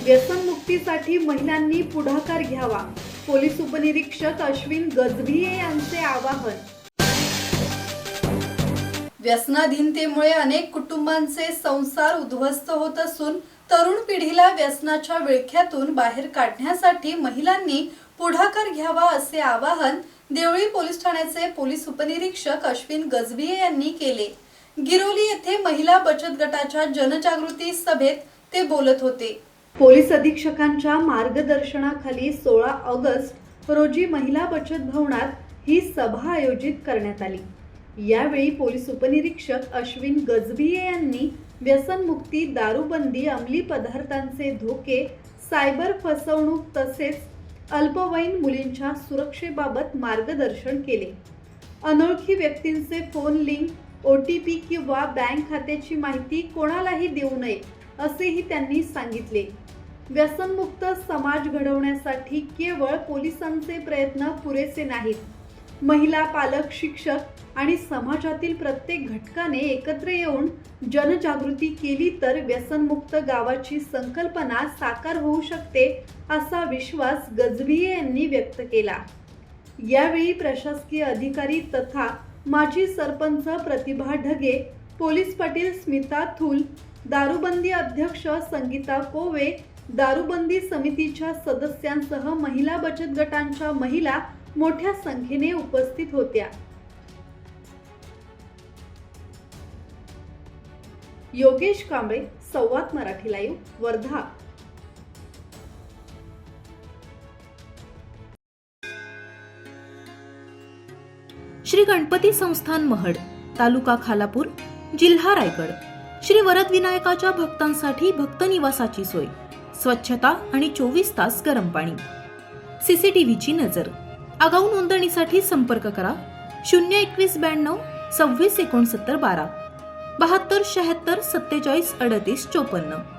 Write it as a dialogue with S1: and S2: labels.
S1: व्यसनमुक्तीसाठी महिलांनी पुढाकार घ्यावा. पोलीस उपनिरीक्षक अश्विन गजभिये यांचे आवाहन. व्यसनाधीनतेमुळे अनेक कुटुंबांचे संसार उद्ध्वस्त होत असून तरुण पिढीला व्यसनाच्या विळख्यातून बाहेर काढण्यासाठी महिलांनी पुढाकार घ्यावा असे आवाहन देवळी पोलीस ठाण्याचे पोलीस उपनिरीक्षक अश्विन गजभिये यांनी केले. गिरोली येथे महिला बचत गटाच्या जनजागृती सभेत ते बोलत होते. पोलीस अधीक्षकांच्या मार्गदर्शनाखाली 16 ऑगस्ट रोजी महिला बचत भवनात ही सभा आयोजित करण्यात आली. यावेळी पोलीस उपनिरीक्षक अश्विन गजभिये यांनी व्यसनमुक्ती, दारूबंदी, अंमली पदार्थांचे धोके, सायबर फसवणूक तसेच अल्पवयीन मुलींच्या सुरक्षेबाबत मार्गदर्शन केले. अनोळखी व्यक्तींचे फोन लिंक, OTP किंवा बँक खात्याची माहिती कोणालाही देऊ नये असेही त्यांनी सांगितले. व्यसनमुक्त समाज घडवण्यासाठी केवळ पोलिसांचे प्रयत्न पुरेसे नाहीत. महिला, पालक, शिक्षक आणि समाजातील प्रत्येक घटकाने एकत्र येऊन जनजागृती केली तर व्यसनमुक्त गावाची संकल्पना साकार होऊ शकते असा विश्वास गजभिये यांनी व्यक्त केला. यावेळी प्रशासकीय अधिकारी तथा माजी सरपंच प्रतिभा ढगे, पोलीस पाटील स्मिता थूल, दारूबंदी अध्यक्ष संगीता कोवे, दारूबंदी समितीच्या सदस्यांसह महिला बचत गटांच्या महिला मोठ्या संख्येने उपस्थित होत्या. योगेश कांबळे, संवाद मराठी लाईव्ह, वर्धा.
S2: श्री गणपती संस्थान महड, तालुका खालापूर, जिल्हा रायगड. श्री वरदविनायकाच्या भक्तांसाठी भक्त निवासाची सोय, स्वच्छता आणि 24 तास गरम पाणी. CCTVची नजर. आगाऊ नोंदणीसाठी संपर्क करा 021 92 26 69 12 72 76 47 38 54.